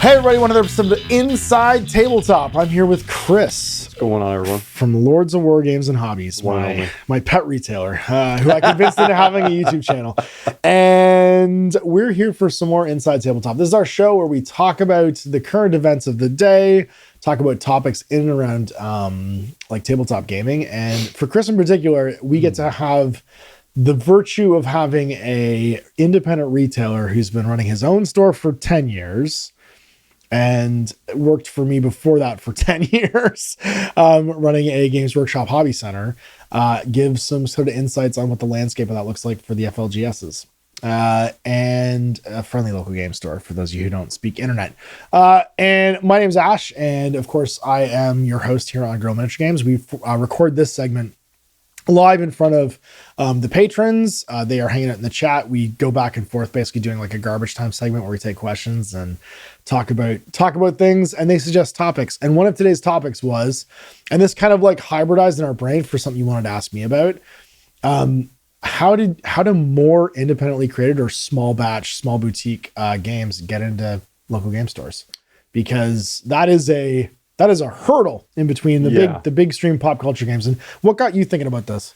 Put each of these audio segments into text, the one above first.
Hey everybody, another episode of Inside Tabletop. I'm here with Chris. What's going on, everyone? From Lords of War Games and Hobbies, my pet retailer, who I convinced into having a YouTube channel. And we're here for some more Inside Tabletop. This is our show where we talk about the current events of the day, talk about topics in and around like tabletop gaming. And for Chris in particular, we get to have the virtue of having a independent retailer who's been running his own store for 10 years and worked for me before that for 10 years, running a Games Workshop hobby center, give some sort of insights on what the landscape of that looks like for the FLGSs, and a friendly local game store for those of you who don't speak internet. And my name's Ash, and of course I am your host here on Guerrilla Miniature Games. We record this segment live in front of the patrons. They are hanging out in the chat. We go back and forth, basically doing like a garbage time segment where we take questions and talk about things, and they suggest topics. And one of today's topics was, and this kind of like hybridized in our brain for something you wanted to ask me about, how do more independently created or small batch, small boutique games get into local game stores? Because that is a hurdle in between the big stream pop culture games. And what got you thinking about this?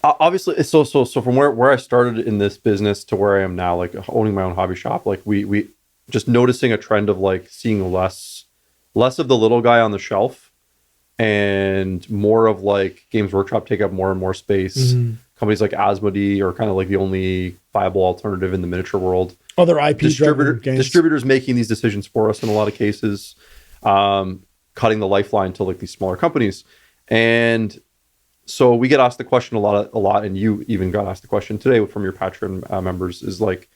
Obviously, so from where I started in this business to where I am now, like owning my own hobby shop, like we just noticing a trend of like seeing less of the little guy on the shelf and more of like Games Workshop take up more and more space. Mm-hmm. Companies like Asmodee are kind of like the only viable alternative in the miniature world. Other IP distributors making these decisions for us in a lot of cases, cutting the lifeline to like these smaller companies. And so we get asked the question a lot, and you even got asked the question today from your Patron members, is like,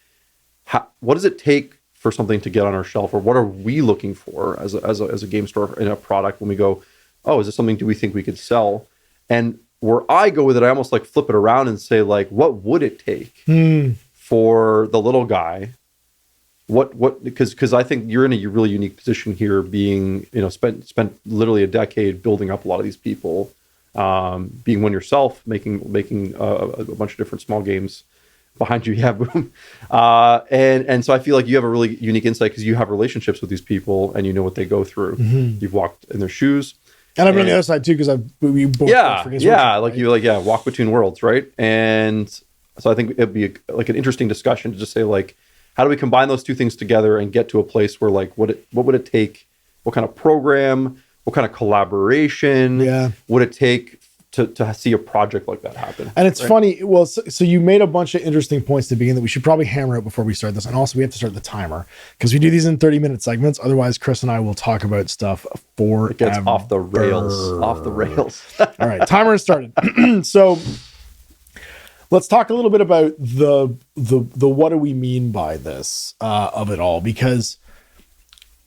what does it take for something to get on our shelf, or what are we looking for as a game store in a product when we go, oh, is this something do we think we could sell? And where I go with it, I almost like flip it around and say like, what would it take for the little guy? Because I think you're in a really unique position here, being, spent literally a decade building up a lot of these people, being one yourself, making a bunch of different small games behind you. Yeah, boom. And so I feel like you have a really unique insight because you have relationships with these people and you know what they go through. Mm-hmm. You've walked in their shoes. And I'm on the other side too, because we both walk between worlds, right? And so I think it'd be an interesting discussion to just say like, how do we combine those two things together and get to a place where like what would it take? What kind of program? What kind of collaboration would it take to see a project like that happen? And it's funny. Well, so you made a bunch of interesting points to begin that we should probably hammer out before we start this. And also we have to start the timer because we do these in 30-minute segments. Otherwise, Chris and I will talk about stuff forever. It gets off the rails. All right, timer has started. So let's talk a little bit about the what do we mean by this of it all, because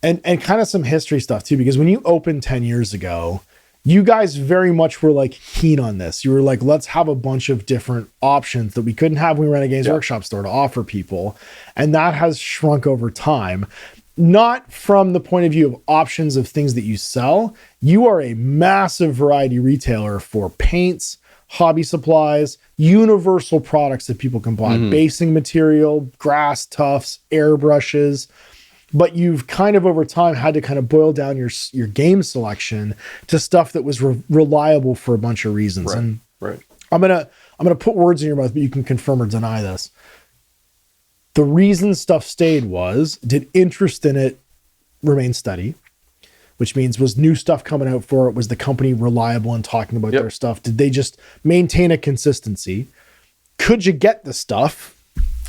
and kind of some history stuff too, because when you opened 10 years ago, you guys very much were like keen on this. You were like, let's have a bunch of different options that we couldn't have when we ran a Games Workshop store to offer people. And that has shrunk over time, not from the point of view of options of things that you sell. You are a massive variety retailer for paints, hobby supplies, universal products that people can buy, basing material, grass tufts, airbrushes. But you've kind of over time had to kind of boil down your game selection to stuff that was reliable for a bunch of reasons. Right. I'm gonna put words in your mouth, but you can confirm or deny this. The reason stuff stayed did interest in it remain steady? Which means, was new stuff coming out for it? Was the company reliable in talking about their stuff? Did they just maintain a consistency? Could you get the stuff?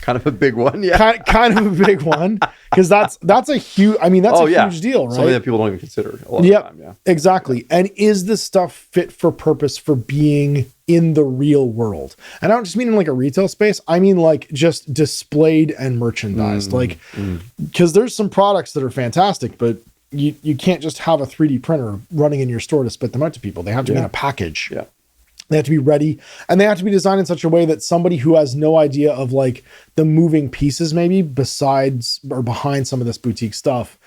Kind of a big one, yeah. Kind of a big one, because that's a huge. I mean, that's a huge deal, right? Something that people don't even consider a lot of the time. Yeah, exactly. And is this stuff fit for purpose for being in the real world? And I don't just mean in like a retail space. I mean like just displayed and merchandised. Because there's some products that are fantastic, but you can't just have a 3D printer running in your store to spit them out to people. They have to be in a package. Yeah. They have to be ready, and they have to be designed in such a way that somebody who has no idea of like the moving pieces, maybe besides or behind some of this boutique stuff,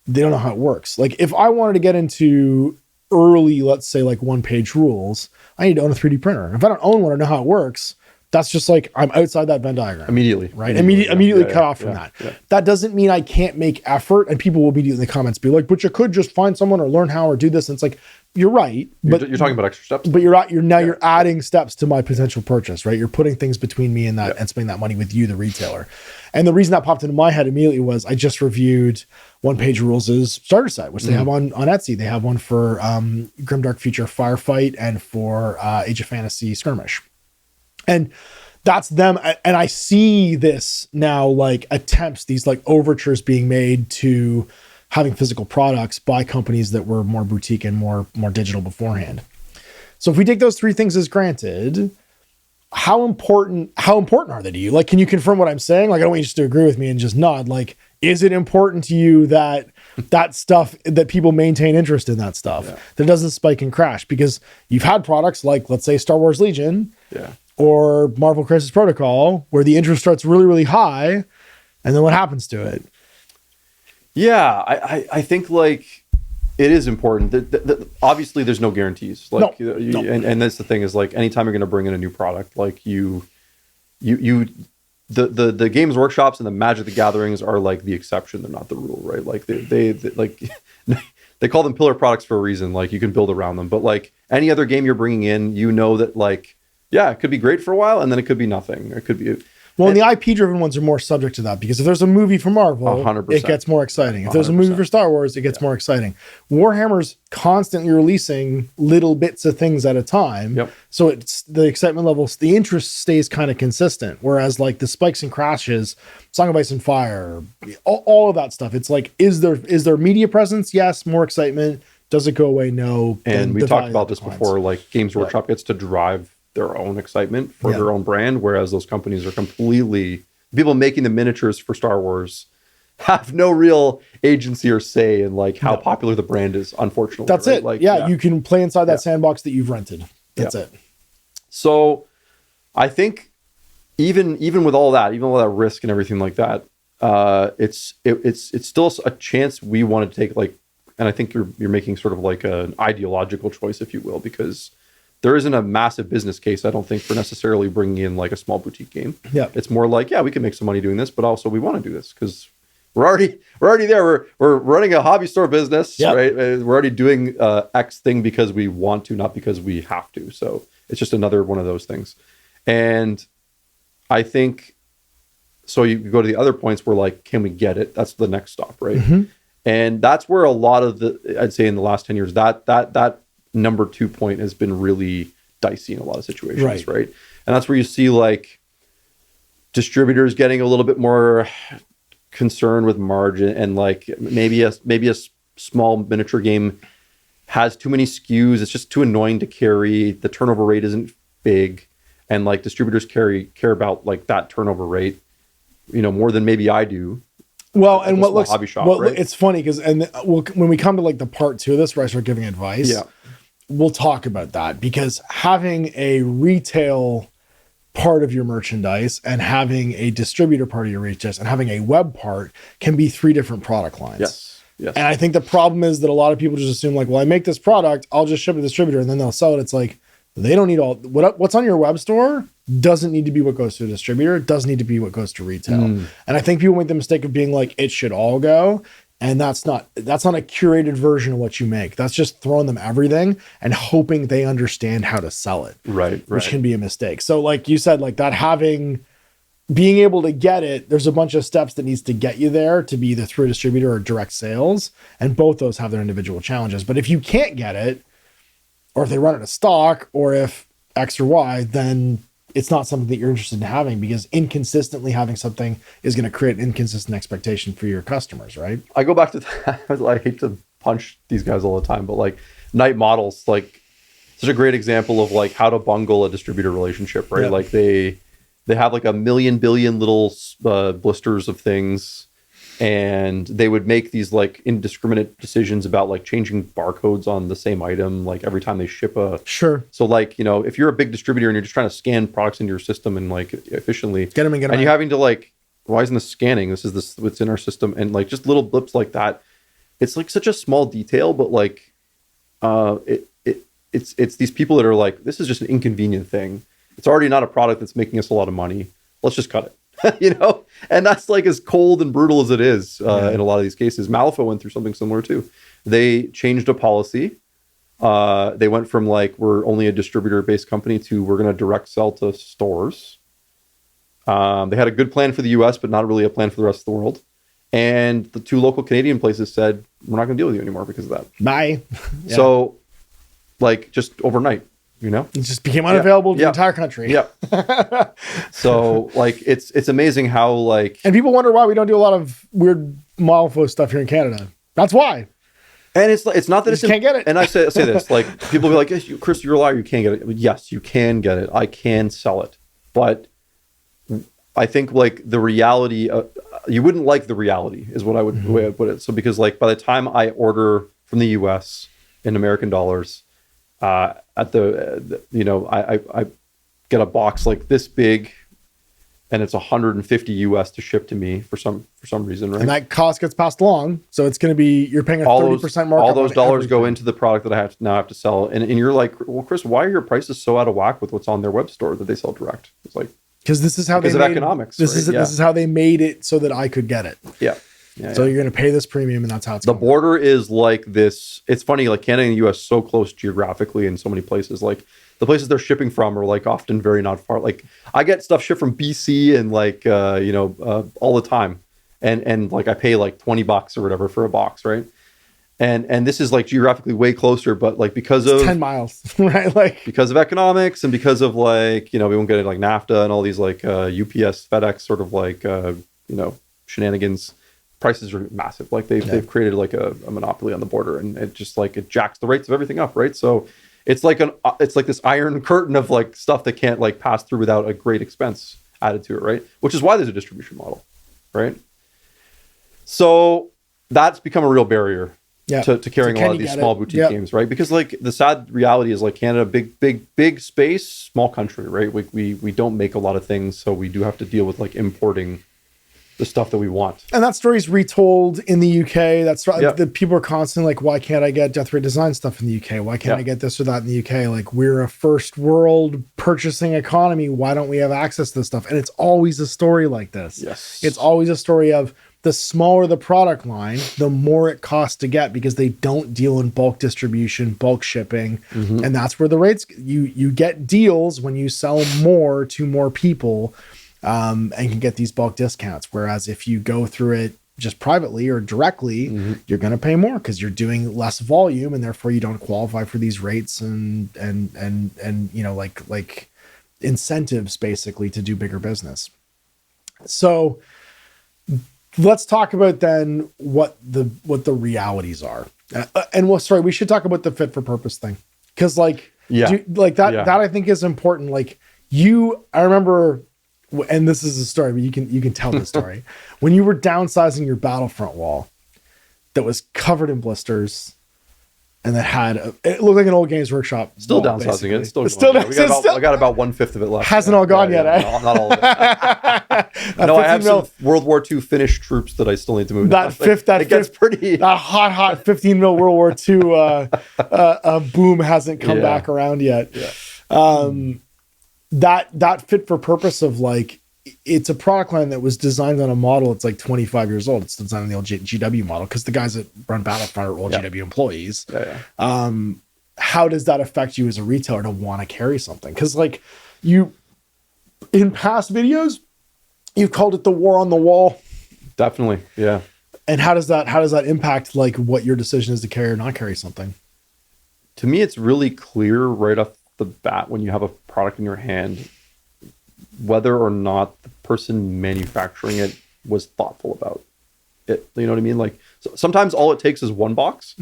they don't know how it works. Like if I wanted to get into early, let's say like one-page rules, I need to own a 3D printer. If I don't own one or know how it works, That's just like, I'm outside that Venn diagram. Immediately. Right? Immediately cut off from that. Yeah. That doesn't mean I can't make effort, and people will immediately in the comments be like, but you could just find someone or learn how or do this. And it's like, you're right. But You're talking about extra steps. But you're adding steps to my potential purchase, right? You're putting things between me and that and spending that money with you, the retailer. And the reason that popped into my head immediately was I just reviewed One Page Rules' starter set, which they have on Etsy. They have one for Grimdark Future Firefight and for Age of Fantasy Skirmish. And that's them. And I see this now, like attempts, these like overtures being made to having physical products by companies that were more boutique and more digital beforehand. So if we take those three things as granted, how important are they to you? Like, can you confirm what I'm saying? Like, I don't want you just to agree with me and just nod. Like, is it important to you that stuff, that people maintain interest in that stuff, that doesn't spike and crash? Because you've had products like, let's say, Star Wars Legion, or Marvel Crisis Protocol, where the interest starts really, really high, and then what happens to it? Yeah, I think like it is important. Obviously, there's no guarantees. Like, no. And that's the thing is like anytime you're going to bring in a new product, like the Games Workshops and the Magic the Gatherings are like the exception. They're not the rule, right? Like they like they call them pillar products for a reason. Like you can build around them, but like any other game you're bringing in, you know that like. Yeah, it could be great for a while, and then it could be nothing. It could be... Well, and the IP-driven ones are more subject to that, because if there's a movie for Marvel, 100%. It gets more exciting. If 100%. there's a movie for Star Wars, it gets more exciting. Warhammer's constantly releasing little bits of things at a time. Yep. So it's the excitement levels, the interest stays kind of consistent. Whereas like the spikes and crashes, Song of Ice and Fire, all of that stuff, it's like, is there media presence? Yes. More excitement. Does it go away? No. And we talked about this before, like Games Workshop gets to drive their own excitement for their own brand, whereas those companies are completely, people making the miniatures for Star Wars have no real agency or say in like how popular the brand is, unfortunately. That's right? it. Like, you can play inside that sandbox that you've rented. That's it. So I think even with all that, even all that risk and everything like that, it's still a chance we want to take, like, and I think you're making sort of like an ideological choice, if you will, because there isn't a massive business case, I don't think, for necessarily bringing in like a small boutique game. Yeah, it's more like, we can make some money doing this, but also we want to do this because we're already there. We're running a hobby store business, right? We're already doing X thing because we want to, not because we have to. So it's just another one of those things. And I think so. You go to the other points where like, can we get it? That's the next stop, right? Mm-hmm. And that's where a lot of I'd say in the last 10 years, that number 2 point has been really dicey in a lot of situations, right? And that's where you see like distributors getting a little bit more concerned with margin, and like maybe a small miniature game has too many SKUs. It's just too annoying to carry. The turnover rate isn't big, and like distributors care about like that turnover rate, more than maybe I do. Well, and what looks hobby shop, well, right? It's funny because when we come to like the part 2 of this, where I start giving advice, we'll talk about that, because having a retail part of your merchandise and having a distributor part of your merchandise and having a web part can be 3 different product lines. Yes. And I think the problem is that a lot of people just assume like, well, I make this product, I'll just ship it to the distributor and then they'll sell it. It's like, they don't need what's on your web store doesn't need to be what goes to a distributor. It doesn't need to be what goes to retail. And I think people make the mistake of being like, it should all go. And that's not a curated version of what you make. That's just throwing them everything and hoping they understand how to sell it. Right. Which can be a mistake. So like you said, like that, being able to get it, there's a bunch of steps that needs to get you there to be either through a distributor or direct sales. And both those have their individual challenges. But if you can't get it, or if they run out of stock, or if X or Y, then it's not something that you're interested in having, because inconsistently having something is going to create an inconsistent expectation for your customers, right? I go back to that. I hate to punch these guys all the time, but like Night Models, like such a great example of like how to bungle a distributor relationship, right? Like they have like a million billion little blisters of things, and they would make these like indiscriminate decisions about like changing barcodes on the same item like every time they ship a so like if you're a big distributor and you're just trying to scan products into your system and like efficiently get them and you're having to like, why isn't this scanning, this is what's in our system, and like just little blips like that. It's like such a small detail, but like it's these people that are like, this is just an inconvenient thing, It's already not a product that's making us a lot of money. Let's just cut it, you know? And that's like as cold and brutal as it is in a lot of these cases. Malifaux went through something similar too. They changed a policy. They went from like, we're only a distributor-based company to we're going to direct sell to stores. They had a good plan for the US, but not really a plan for the rest of the world. And the 2 local Canadian places said, we're not going to deal with you anymore because of that. Bye. Yeah. So, like, just overnight, you know? It just became unavailable to the entire country. Yeah. So, like, it's amazing how, like... And people wonder why we don't do a lot of weird Malifaux stuff here in Canada. That's why. And it's not that you can't get it. And I say this, like, people be like, yes, Chris, you're a liar, you can't get it. Yes, you can get it. I can sell it. But I think, like, the reality... you wouldn't like the reality is what I would the way I'd put it. So because like by the time I order from the US in American dollars, at the you know, I get a box like this big and it's 150 US to ship to me for some reason, right? And that cost gets passed along. So it's going to be, you're paying a 30% markup. All those dollars go into the product that I have to sell. And you're like, well, Chris, why are your prices so out of whack with what's on their web store that they sell direct? It's like, because this is how because they of made economics. This is how they made it so that I could get it. Yeah. So you're going to pay this premium, and that's how it's the border is like this. It's funny, like Canada and the US so close geographically in so many places. Like the places they're shipping from are like often very not far. Like I get stuff shipped from BC and like you know all the time, and like I pay like $20 or whatever for a box, right? And this is like geographically way closer, but like because of 10 miles, right? Like because of economics and because of like, you know, we won't get it like NAFTA and all these like UPS, FedEx sort of like, you know, shenanigans. Prices are massive. Like they've created like a monopoly on the border, and it just like, it jacks the rates of everything up. Right. So it's like it's like this iron curtain of like stuff that can't like pass through without a great expense added to it. Right. Which is why there's a distribution model. Right. So that's become a real barrier. To carrying a lot of these small boutique games, right? Because like the sad reality is like Canada, big space, small country, right? We don't make a lot of things, so we do have to deal with like importing the stuff that we want. And that story's retold in the UK. That's the people are constantly like, why can't I get Death Ray Design stuff in the UK? Why can't I get this or that in the UK? Like we're a first world purchasing economy. Why don't we have access to this stuff? And it's always a story like this. Yes, it's always a story of the smaller the product line, the more it costs to get because they don't deal in bulk distribution, bulk shipping. And that's where the rates, you get deals when you sell more to more people and can get these bulk discounts. Whereas if you go through it just privately or directly, you're going to pay more because you're doing less volume and therefore you don't qualify for these rates and you know, like incentives basically to do bigger business. So let's talk about then what the realities are. And we should talk about the fit for purpose thing. Cause like, that I think is important. Like I remember, and this is a story, but you can tell the story when you were downsizing your Battlefront wall that was covered in blisters and that had it looked like an old Games Workshop. Still wall, downsizing basically. it. I got about 1/5 of it left. Hasn't all gone yet. Not all of it. No, I have some World War II Finnish troops that I still need to move. It gets pretty. That hot 15 mil World War II boom hasn't come back around yet. Yeah. That fit for purpose of like, it's a product line that was designed on a model. It's like 25 years old. It's designed on the old GW model because the guys that run Battlefront are old GW employees. How does that affect you as a retailer to want to carry something? Because like you, in past videos, you've called it the war on the wall. Definitely. Yeah. And how does that impact like what your decision is to carry or not carry something? To me, it's really clear right off the bat when you have a product in your hand whether or not the person manufacturing it was thoughtful about it. You know what I mean? Like sometimes all it takes is one box.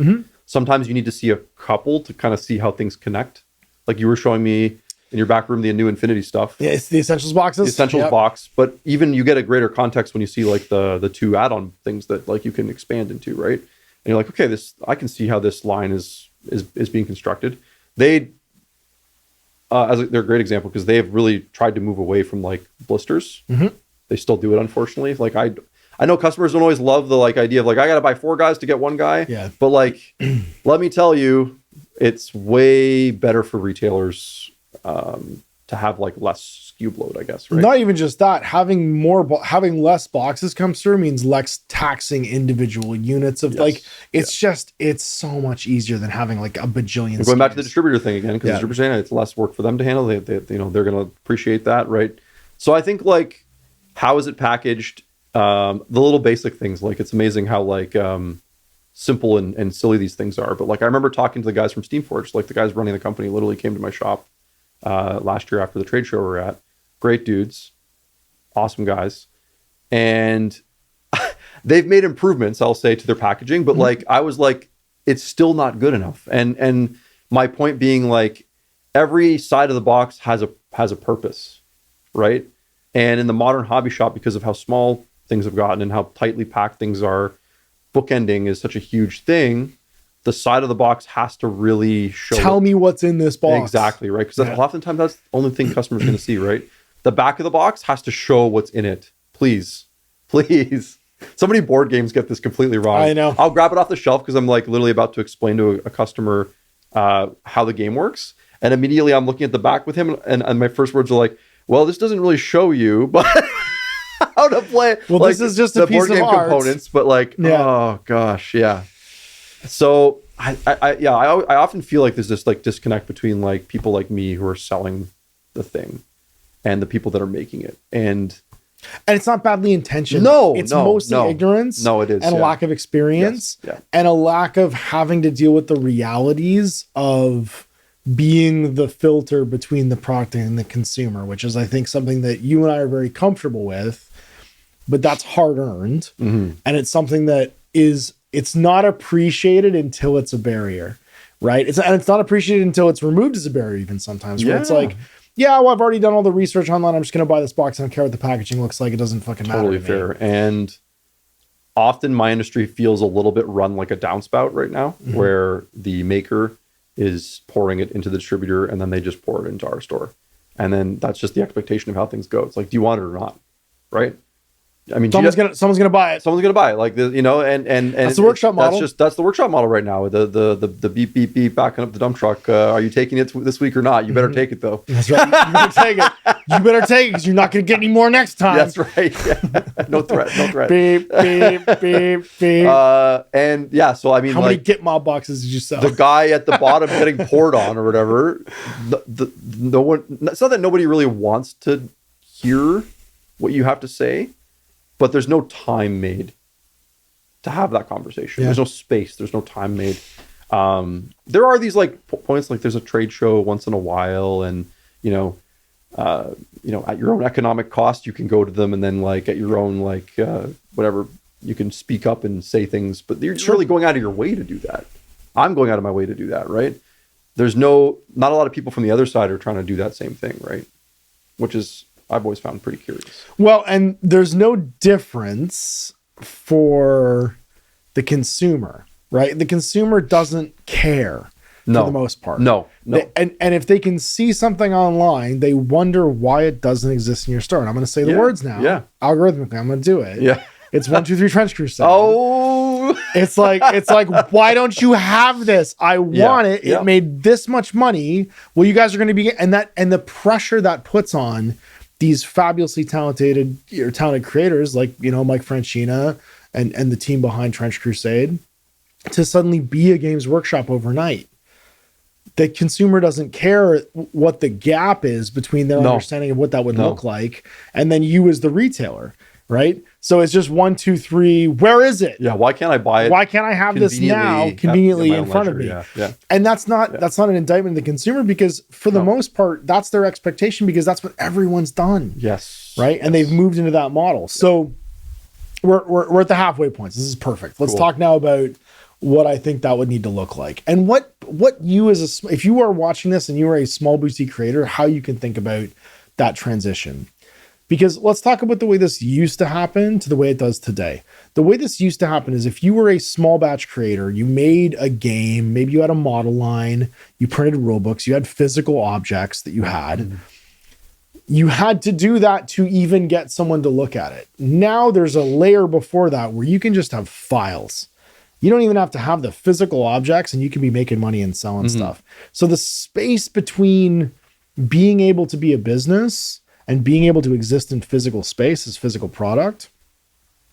Sometimes you need to see a couple to kind of see how things connect. Like you were showing me in your back room, the new Infinity stuff. Yeah, it's the Essentials boxes. The Essentials box. But even you get a greater context when you see like the two add-on things that like you can expand into, right? And you're like, okay, I can see how this line is being constructed. They're a great example because they have really tried to move away from like blisters. They still do it, unfortunately. Like I know customers don't always love the like idea of like, I got to buy 4 guys to get 1 guy. Yeah. But like, let me tell you, it's way better for retailers to have like less SKU load, I guess, right? Not even just that, having less boxes come through means less taxing individual units of it's so much easier than having like a bajillion. Going back to the distributor thing again, because the distributor saying it's less work for them to handle. They they're going to appreciate that, right? So I think like, how is it packaged? The little basic things, like it's amazing how like simple and silly these things are. But like I remember talking to the guys from Steamforged, like the guys running the company literally came to my shop last year after the trade show we were at. Great dudes, awesome guys, and they've made improvements, I'll say, to their packaging. But like I was like, it's still not good enough. And my point being, like, every side of the box has a purpose, right? And in the modern hobby shop, because of how small things have gotten and how tightly packed things are, bookending is such a huge thing. The side of the box has to really show. Tell me what's in this box. Exactly, right? Because oftentimes that's the only thing customers are going to see, right? The back of the box has to show what's in it. Please. So many board games get this completely wrong. I know. I'll grab it off the shelf because I'm like literally about to explain to a customer how the game works. And immediately I'm looking at the back with him. And my first words are like, well, this doesn't really show you, but how to play. Well, like, this is just a piece board game of art. Components, but like, oh gosh, yeah. So I often feel like there's this like disconnect between like people like me who are selling the thing and the people that are making it. And it's not badly intentioned. It's mostly ignorance. No, it is. And a lack of experience. Yes, and a lack of having to deal with the realities of being the filter between the product and the consumer, which is, I think, something that you and I are very comfortable with, but that's hard earned. And it's something that it's not appreciated until it's a barrier, right? It's not appreciated until it's removed as a barrier, even sometimes, where it's like, well, I've already done all the research online. I'm just going to buy this box. I don't care what the packaging looks like. It doesn't fucking matter. Totally fair. And often my industry feels a little bit run like a downspout right now, where the maker is pouring it into the distributor and then they just pour it into our store. And then that's just the expectation of how things go. It's like, do you want it or not? Right? I mean, someone's gonna buy it. Someone's gonna buy it, like and that's the workshop model. That's the workshop model right now. The beep beep beep backing up the dump truck. Are you taking it this week or not? You better take it though. That's right. You better take it. You better take it because you're not gonna get any more next time. That's right. Yeah. No threat. Beep beep beep beep. And yeah, so I mean, how many Git mob boxes did you sell? The guy at the bottom getting poured on or whatever. No one. It's not that nobody really wants to hear what you have to say. But there's no time made to have that conversation. There's no space. There's no time made. There are these like points, like there's a trade show once in a while, and at your own economic cost, you can go to them, and then like at your own like whatever, you can speak up and say things. But you're really going out of your way to do that. I'm going out of my way to do that, right? There's not a lot of people from the other side are trying to do that same thing, right? Which is, I've always found pretty curious. Well, and there's no difference for the consumer, right? The consumer doesn't care for the most part. No. And if they can see something online, they wonder why it doesn't exist in your store. And I'm going to say the words now. Yeah. Algorithmically, I'm going to do it. Yeah. It's 1, 2, 3 Trench Crusade. Oh. It's like, why don't you have this? I want it. It made this much money. Well, you guys are going to be, and the pressure that puts on these fabulously talented creators like, Mike Francina and the team behind Trench Crusade to suddenly be a Games Workshop overnight. The consumer doesn't care what the gap is between their understanding of what that would look like and then you as the retailer, right? So it's just 1, 2, 3. Where is it? Yeah. Why can't I buy it? Why can't I have this now conveniently in front of me? Yeah. And that's not an indictment of the consumer, because for the most part, that's their expectation, because that's what everyone's done. Yes. Right. And they've moved into that model. So we're at the halfway points. This is perfect. Let's talk now about what I think that would need to look like, and what you if you are watching this and you are a small boutique creator, how you can think about that transition. Because let's talk about the way this used to happen to the way it does today. The way this used to happen is if you were a small batch creator, you made a game, maybe you had a model line, you printed rule books, you had physical objects that you had. You had to do that to even get someone to look at it. Now there's a layer before that where you can just have files. You don't even have to have the physical objects, and you can be making money and selling stuff. So the space between being able to be a business and being able to exist in physical space as physical product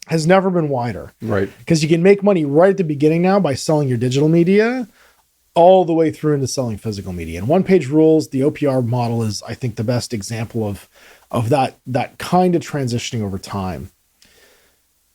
has never been wider. Right. Because you can make money right at the beginning now by selling your digital media all the way through into selling physical media. And One Page Rules, the OPR model, is, I think, the best example of that kind of transitioning over time.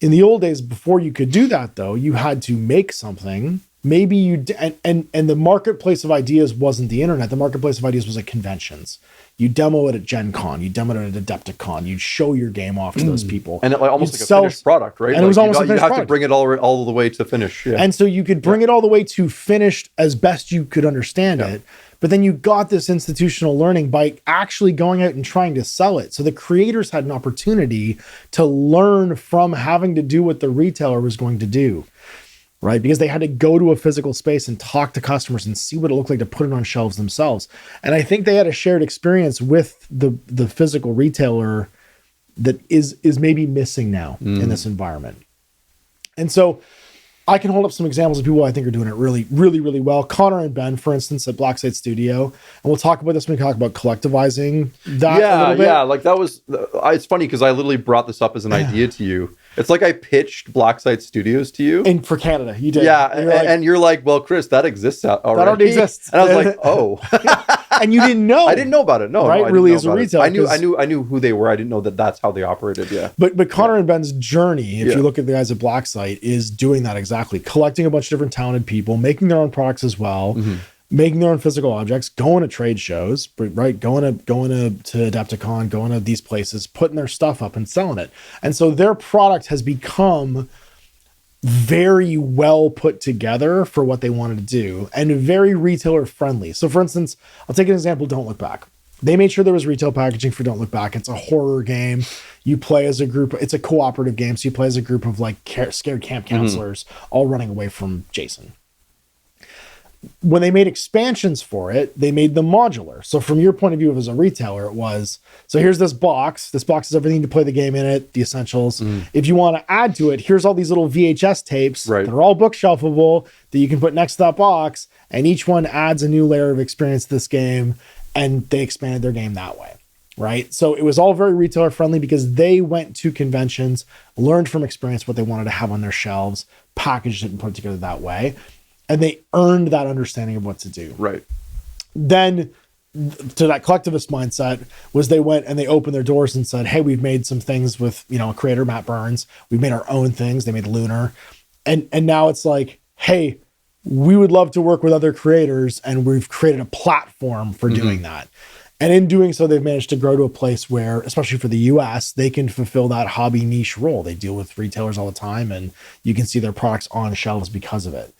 In the old days, before you could do that, though, you had to make something. Maybe you and the marketplace of ideas wasn't the internet. The marketplace of ideas was at conventions. You demo it at Gen Con, you demo it at Adepticon, you'd show your game off to those people. And almost like a finished product, right? And it was almost a finished product. You have to bring it all the way to finish. Yeah. And so you could bring it all the way to finished as best you could understand it. But then you got this institutional learning by actually going out and trying to sell it. So the creators had an opportunity to learn from having to do what the retailer was going to do, right? Because they had to go to a physical space and talk to customers and see what it looked like to put it on shelves themselves. And I think they had a shared experience with the physical retailer that is maybe missing now in this environment. And so I can hold up some examples of people I think are doing it really, really, really well. Connor and Ben, for instance, at Blacksite Studio. And we'll talk about this when we talk about collectivizing that a little bit. Yeah, like that was, it's funny because I literally brought this up as an idea to you. It's like I pitched Blacksite Studios to you. And for Canada, you did. Yeah, and you're like, well, Chris, that exists already. That already exists. And I was like, oh. And you didn't know. I didn't know about it. No, right? No, Really, as a retailer. I knew who they were. I didn't know that that's how they operated. Yeah. But Connor and Ben's journey, if you look at the guys at Blacksite, is doing that exactly. Collecting a bunch of different talented people, making their own products as well, making their own physical objects, going to trade shows, right? Going to Adepticon, going to these places, putting their stuff up and selling it. And so their product has become very well put together for what they wanted to do and very retailer friendly. So for instance, I'll take an example, Don't Look Back. They made sure there was retail packaging for Don't Look Back. It's a horror game. You play as a group. It's a cooperative game. So you play as a group of like scared camp counselors all running away from Jason. When they made expansions for it, they made them modular. So from your point of view as a retailer, it was, so here's this box. This box has everything to play the game in it, the essentials. If you want to add to it, here's all these little VHS tapes that are all bookshelfable that you can put next to that box. And each one adds a new layer of experience to this game. And they expanded their game that way, right? So it was all very retailer friendly because they went to conventions, learned from experience what they wanted to have on their shelves, packaged it and put it together that way. And they earned that understanding of what to do. Right. Then to that collectivist mindset was they went and they opened their doors and said, hey, we've made some things with, a creator, Matt Burns. We've made our own things. They made Lunar. And now it's like, hey, we would love to work with other creators and we've created a platform for doing that. And in doing so, they've managed to grow to a place where, especially for the US, they can fulfill that hobby niche role. They deal with retailers all the time and you can see their products on shelves because of it.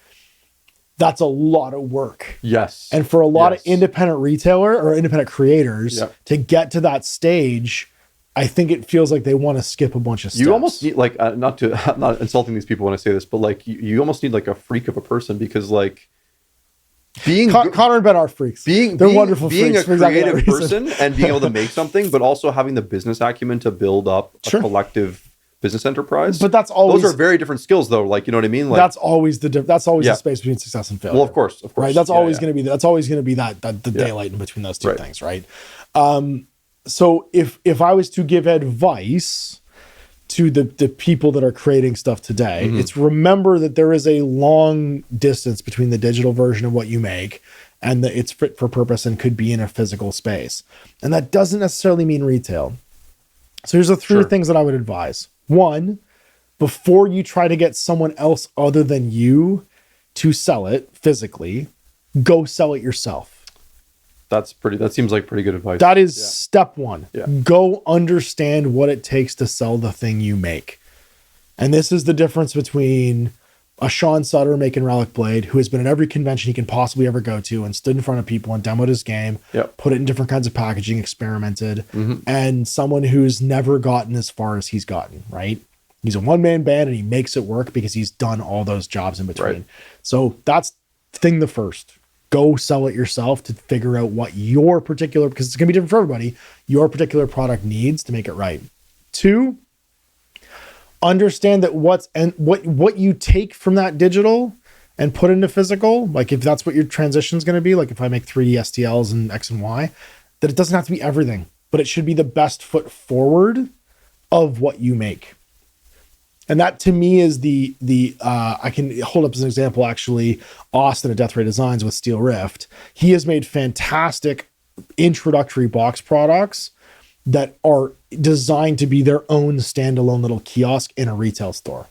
That's a lot of work. Yes. And for a lot of independent retailer or independent creators to get to that stage, I think it feels like they want to skip a bunch of steps. You almost need like, I'm not insulting these people when I say this, but like you almost need like a freak of a person because like being Connor and Ben are freaks. They're wonderful being freaks. Being a creative person and being able to make something, but also having the business acumen to build up a collective business enterprise. But that's always, those are very different skills though. Like, you know what I mean? Like that's always the space between success and failure. Well, of course. Right. That's always going to be, the daylight in between those two things. Right. So if I was to give advice to the people that are creating stuff today, it's remember that there is a long distance between the digital version of what you make and that it's fit for purpose and could be in a physical space. And that doesn't necessarily mean retail. So here's the three things that I would advise. One, before you try to get someone else other than you to sell it physically, go sell it yourself. That seems like pretty good advice. That is step one. Go understand what it takes to sell the thing you make. And this is the difference between a Sean Sutter making Relic Blade, who has been at every convention he can possibly ever go to and stood in front of people and demoed his game, put it in different kinds of packaging, experimented, and someone who's never gotten as far as he's gotten, right? He's a one-man band and he makes it work because he's done all those jobs in between. Right. So that's thing the first. Go sell it yourself to figure out what your particular, because it's going to be different for everybody, your particular product needs to make it right. Two, understand that what you take from that digital and put into physical, like if that's what your transition is going to be, like if I make 3D STLs and X and Y, that it doesn't have to be everything, but it should be the best foot forward of what you make. And that to me is I can hold up as an example, actually, Austin at Death Ray Designs with Steel Rift. He has made fantastic introductory box products that are designed to be their own standalone little kiosk in a retail store.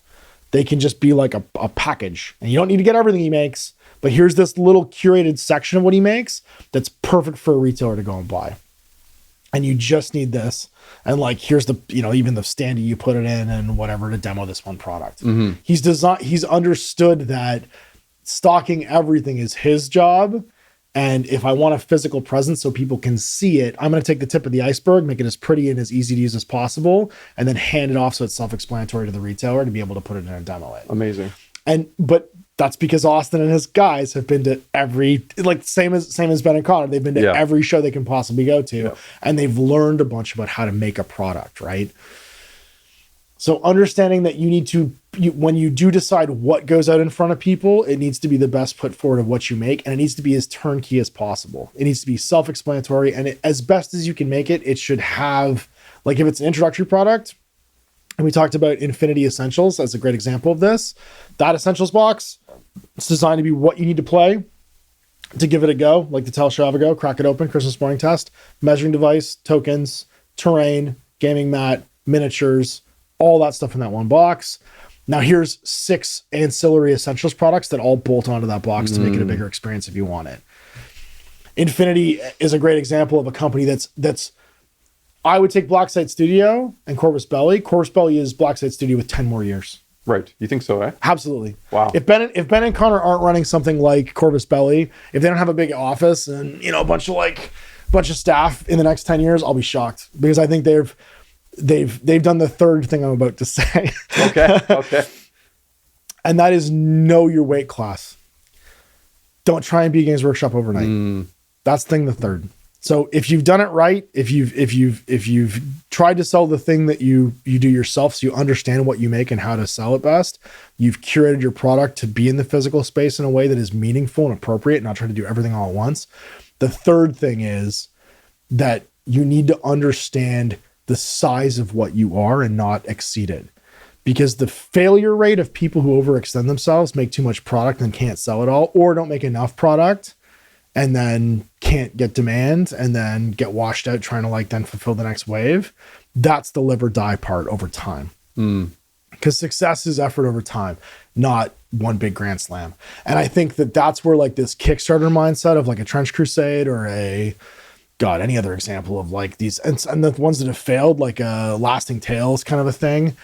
They can just be like a package, and you don't need to get everything he makes, but here's this little curated section of what he makes that's perfect for a retailer to go and buy. And you just need this. And like, here's the, even the standee you put it in and whatever to demo this one product. Mm-hmm. He's understood that stocking everything is his job. And if I want a physical presence so people can see it, I'm going to take the tip of the iceberg, make it as pretty and as easy to use as possible, and then hand it off so it's self-explanatory to the retailer to be able to put it in and demo it. Amazing. But that's because Austin and his guys have been to every, like same as Ben and Connor, they've been to every show they can possibly go to, and they've learned a bunch about how to make a product, right? So understanding that you need to, when you do decide what goes out in front of people, it needs to be the best put forward of what you make, and it needs to be as turnkey as possible. It needs to be self-explanatory, and as best as you can make it, it should have, like if it's an introductory product, and we talked about Infinity Essentials as a great example of this, that Essentials box, it's designed to be what you need to play to give it a go, like the Tell Shavago, crack it open, Christmas morning test, measuring device, tokens, terrain, gaming mat, miniatures, all that stuff in that one box. Now here's 6 ancillary Essentials products that all bolt onto that box to make it a bigger experience if you want it. Infinity is a great example of a company that's I would take Blacksite Studio and Corvus Belli. Corvus Belli is Blacksite Studio with 10 more years. Right. You think so, eh? Absolutely. Wow. If Ben and Connor aren't running something like Corvus Belli, if they don't have a big office and a bunch of staff in the next 10 years, I'll be shocked, because I think they've done the third thing I'm about to say. Okay. And that is know your weight class. Don't try and be Games Workshop overnight. That's the third. So if you've done it right, if you've tried to sell the thing that you do yourself, so you understand what you make and how to sell it best, you've curated your product to be in the physical space in a way that is meaningful and appropriate, not try to do everything all at once. The third thing is that you need to understand the size of what you are and not exceed it. Because the failure rate of people who overextend themselves, make too much product and can't sell it all, or don't make enough product and then can't get demand and then get washed out trying to then fulfill the next wave. That's the live or die part over time. Because success is effort over time, not one big grand slam. And I think that that's where this Kickstarter mindset of a Trench Crusade or any other example of these, and the ones that have failed, like a Lasting Tales kind of a thing,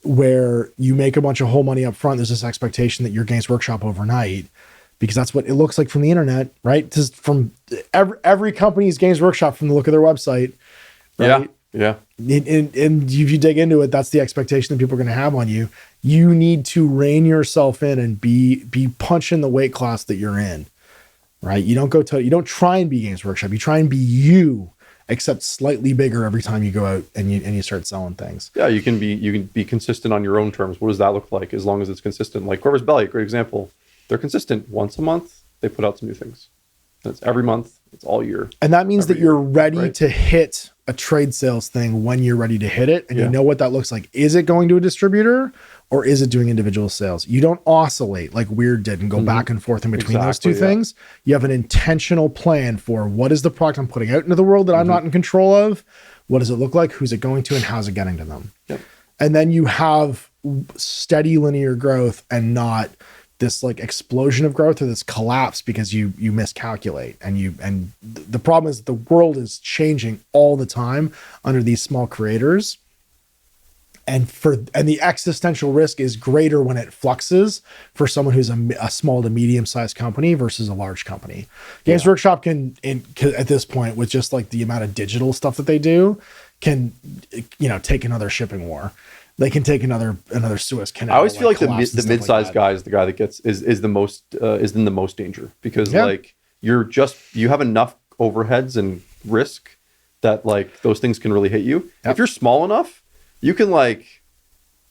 where you make a bunch of whole money up front. There's this expectation that you're Games Workshop overnight, because that's what it looks like from the internet, right? Just from every company's Games Workshop from the look of their website. Right? Yeah. And if you dig into it, that's the expectation that people are going to have on you. You need to rein yourself in and be punching the weight class that you're in, right? You don't try and be Games Workshop. You try and be you, except slightly bigger every time you go out and you start selling things. Yeah, you can be consistent on your own terms. What does that look like? As long as it's consistent, like Corvus Belli, great example. They're consistent. Once a month, they put out some new things. That's every month. It's all year. And that means that you're ready to hit a trade sales thing when you're ready to hit it. And you know what that looks like. Is it going to a distributor or is it doing individual sales? You don't oscillate like Weird did and go back and forth in between those two things. You have an intentional plan for what is the product I'm putting out into the world that I'm not in control of? What does it look like? Who's it going to and how's it getting to them? Yep. And then you have steady linear growth and not this explosion of growth or this collapse because you miscalculate. And the problem is the world is changing all the time under these small creators. And the existential risk is greater when it fluxes for someone who's a small to medium sized company versus a large company. Games Workshop can at this point, with just the amount of digital stuff that they do, can take another shipping war. They can take another Suez Canal. I always feel like the mid-sized guy is the guy that is the most is in the most danger, because you have enough overheads and risk that those things can really hit you. If you're small enough, you can I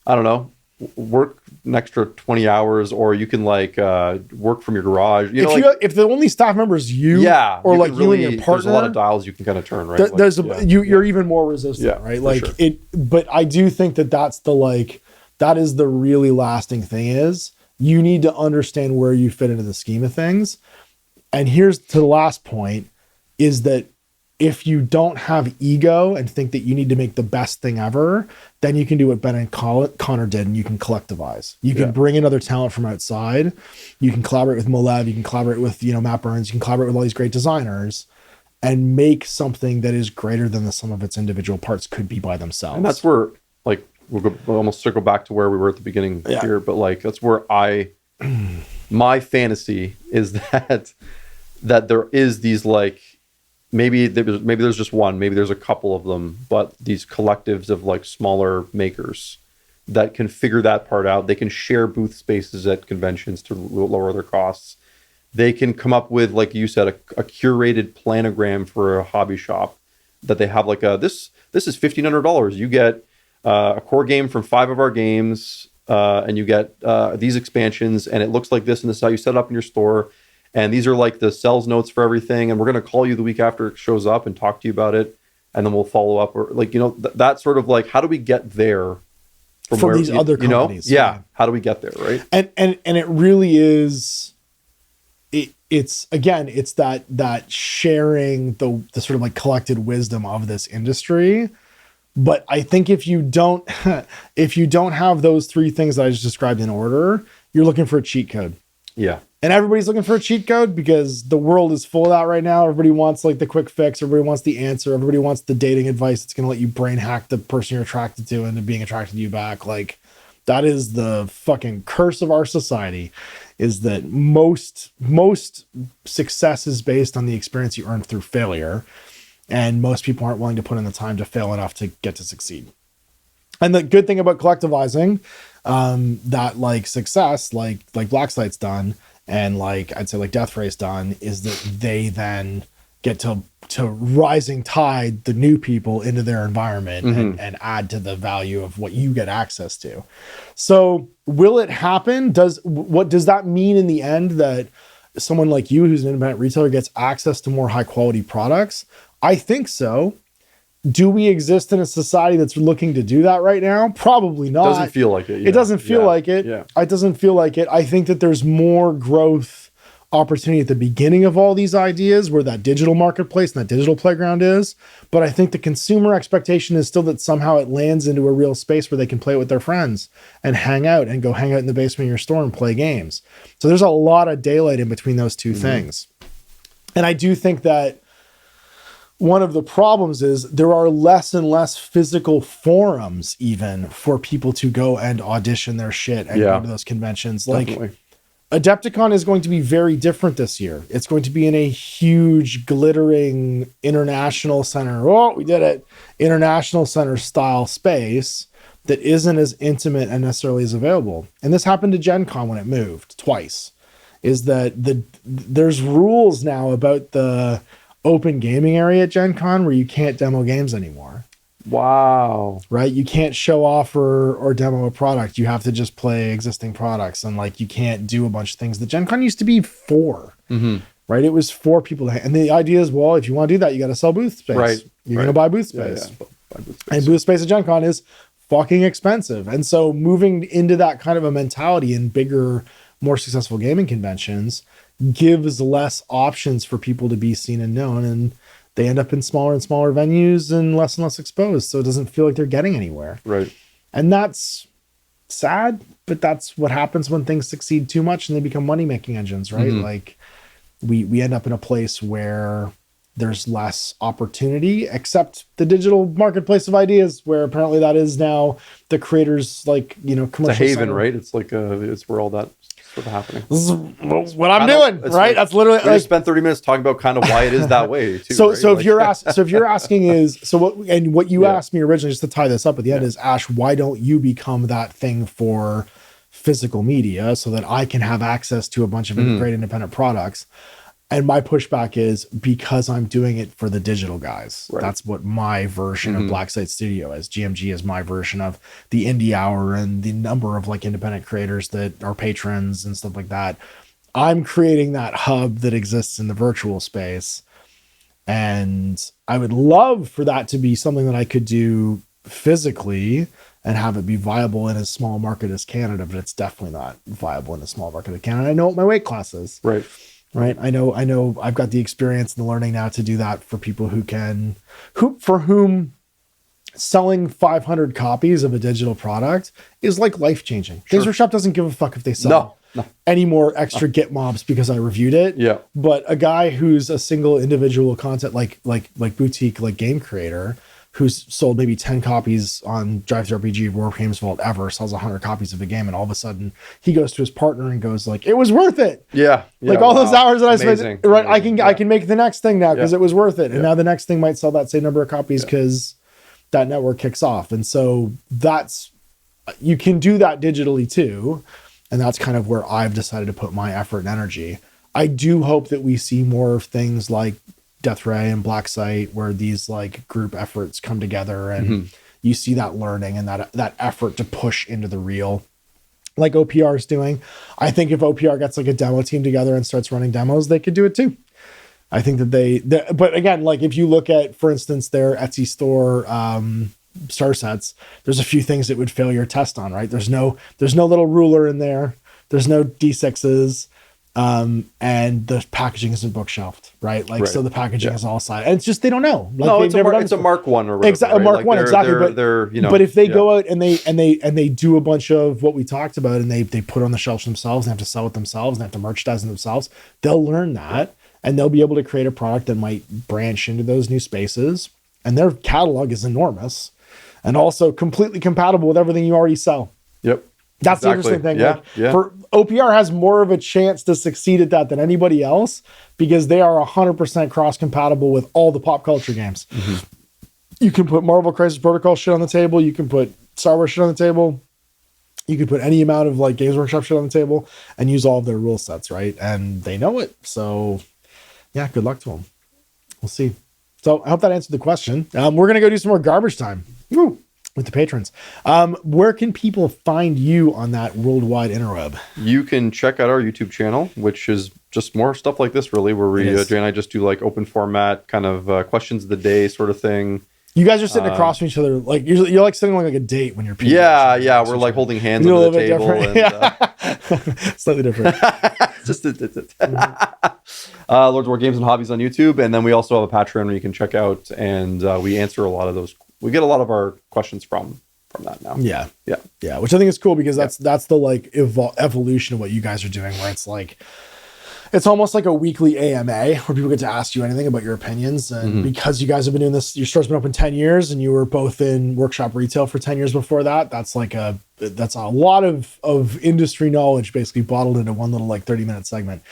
don't know, work an extra 20 hours, or you can like work from your garage. If the only staff member is you, or you like you and your partner, there's a lot of dials you can kind of turn, right? You're even more resistant, right? Like sure. But I do think that is the really lasting thing is you need to understand where you fit into the scheme of things. And here's to the last point is that if you don't have ego and think that you need to make the best thing ever, then you can do what Ben and Connor did, and you can collectivize. You can bring in other talent from outside. You can collaborate with Molev. You can collaborate with, Matt Burns. You can collaborate with all these great designers and make something that is greater than the sum of its individual parts could be by themselves. And that's where, like, we'll almost circle back to where we were at the beginning here, but like, that's where my fantasy is that there is these like, maybe there's just one, maybe there's a couple of them, but these collectives of like smaller makers that can figure that part out. They can share booth spaces at conventions to lower their costs. They can come up with, like you said, a curated planogram for a hobby shop that they have like this is $1,500. You get a core game from 5 of our games, and you get these expansions, and it looks like this, and this is how you set it up in your store. And these are like the sales notes for everything. And we're going to call you the week after it shows up and talk to you about it. And then we'll follow up, or like, that sort of like, how do we get there from these other companies? Yeah. How do we get there? Right. And it really is, it's that sharing the sort of like collected wisdom of this industry. But I think if you don't have those 3 things that I just described in order, you're looking for a cheat code. Yeah. And everybody's looking for a cheat code because the world is full of that right now. Everybody wants like the quick fix. Everybody wants the answer. Everybody wants the dating advice that's going to let you brain hack the person you're attracted to into being attracted to you back. Like, that is the fucking curse of our society, is that most success is based on the experience you earned through failure. And most people aren't willing to put in the time to fail enough to get to succeed. And the good thing about collectivizing, that like success, like Blacksight's done, and like I'd say like Deathray's done, is that they then get to rising tide the new people into their environment and add to the value of what you get access to. So will it happen? What does that mean in the end, that someone like you who's an independent retailer gets access to more high quality products? I think so. Do we exist in a society that's looking to do that right now? Probably not. Doesn't feel like it. It doesn't feel like it. Yeah. It doesn't feel like it. I think that there's more growth opportunity at the beginning of all these ideas, where that digital marketplace and that digital playground is. But I think the consumer expectation is still that somehow it lands into a real space where they can play it with their friends and hang out in the basement of your store and play games. So there's a lot of daylight in between those two things. And I do think that one of the problems is there are less and less physical forums even for people to go and audition their shit and go to those conventions. Definitely. Like, Adepticon is going to be very different this year. It's going to be in a huge, glittering international center. Oh, we did it. International center style space that isn't as intimate and necessarily as available. And this happened to Gen Con when it moved twice, is that there's rules now about the open gaming area at Gen Con where you can't demo games anymore. Wow. Right? You can't show off or demo a product. You have to just play existing products, and like you can't do a bunch of things that Gen Con used to be for. Right? It was for people to and the idea is, well, if you want to do that, you got to sell booth space. Right. You're going to buy booth space. Buy booth space. And booth space at Gen Con is fucking expensive. And so moving into that kind of a mentality in bigger, more successful gaming conventions gives less options for people to be seen and known, and they end up in smaller and smaller venues and less exposed. So it doesn't feel like they're getting anywhere. Right. And that's sad, but that's what happens when things succeed too much and they become money-making engines, right? Like we end up in a place where there's less opportunity, except the digital marketplace of ideas, where apparently that is now the creators, like, commercial. It's a haven, center. right? It's like it's where all that sort of happening. This is what I'm doing, right? Like, that's literally. We just spent 30 minutes talking about kind of why it is that way too. So, right? so if you're asking is, so what you asked me originally, just to tie this up at the end, is, Ash, why don't you become that thing for physical media so that I can have access to a bunch of great independent products? And my pushback is because I'm doing it for the digital guys. Right. That's what my version of Black Site Studio is. GMG is my version of the indie hour and the number of like independent creators that are patrons and stuff like that. I'm creating that hub that exists in the virtual space. And I would love for that to be something that I could do physically and have it be viable in a small market as Canada, but it's definitely not viable in a small market of Canada. I know what my weight class is. Right. Right. I know I've got the experience and the learning now to do that for people for whom selling 500 copies of a digital product is like life-changing. Games Workshop doesn't give a fuck if they sell any more extra Git mobs because I reviewed it. Yeah. But a guy who's a single individual content, like boutique, like game creator, who's sold maybe 10 copies on Drive-thru RPG, War Games Vault ever, sells 100 copies of a game, and all of a sudden he goes to his partner and goes like, it was worth it. Yeah. Like all those hours that I spent, right? I can make the next thing now because it was worth it. And now the next thing might sell that same number of copies because that network kicks off. And so you can do that digitally too. And that's kind of where I've decided to put my effort and energy. I do hope that we see more of things like Death Ray and Black Site, where these like group efforts come together and you see that learning and that effort to push into the real, like OPR is doing. I think if OPR gets like a demo team together and starts running demos, they could do it too. I think that but again, like if you look at, for instance, their Etsy store, star sets, there's a few things that would fail your test on, right? There's no little ruler in there. There's no D6s. And the packaging isn't bookshelved, right? Like, so the packaging is all side. And it's just, they don't know. Like, no, it's a Mark 1 or whatever. Exactly. Right? Mark 1, exactly. They're, you know, but if they go out and they do a bunch of what we talked about and they put it on the shelves themselves and have to sell it themselves and have to merchandise it themselves, they'll learn that and they'll be able to create a product that might branch into those new spaces. And their catalog is enormous and also completely compatible with everything you already sell. Yep. That's the interesting thing. For OPR has more of a chance to succeed at that than anybody else because they are 100% cross-compatible with all the pop culture games. You can put Marvel Crisis Protocol shit on the table. You can put Star Wars shit on the table. You can put any amount of like Games Workshop shit on the table and use all of their rule sets, right? And they know it. So yeah, good luck to them. We'll see. So I hope that answered the question. We're going to go do some more garbage time. Woo. With the patrons. Where can people find you on that worldwide interweb? You can check out our YouTube channel, which is just more stuff like this, really, where Jay and I just do like open format kind of questions of the day sort of thing. You guys are sitting across from each other, like usually you're like sitting like a date when you're. Yeah, we're like holding hands on the table. And, slightly different. Just Lords of War Games and Hobbies on YouTube, and then we also have a Patron where you can check out, and we answer a lot of those. We get a lot of our questions from that now. Yeah. Which I think is cool because that's the like evolution of what you guys are doing, where it's like, it's almost like a weekly AMA where people get to ask you anything about your opinions. And because you guys have been doing this, your store's been open 10 years and you were both in workshop retail for 10 years before that. That's a lot of industry knowledge basically bottled into one little like 30-minute segment.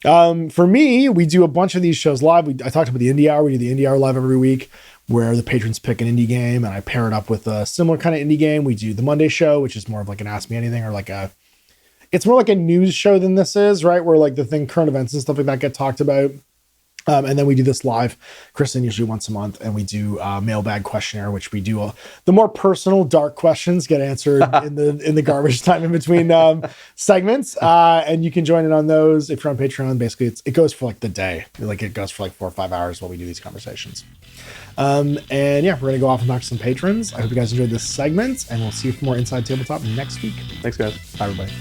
For me, we do a bunch of these shows live. I talked about the Indie Hour. We do the Indie Hour live every week, where the patrons pick an indie game and I pair it up with a similar kind of indie game. We do the Monday show, which is more of like an Ask Me Anything or it's more like a news show than this is, right? Where like current events and stuff like that get talked about. And then we do this live, Kristen, usually once a month, and we do a mailbag questionnaire, which we do the more personal, dark questions get answered in the garbage time in between segments. And you can join in on those if you're on Patreon. Basically, it goes for like the day, like it goes for like 4 or 5 hours while we do these conversations. And yeah, we're gonna go off and talk to some patrons. I hope you guys enjoyed this segment, and we'll see you for more Inside Tabletop next week. Thanks, guys. Bye, everybody.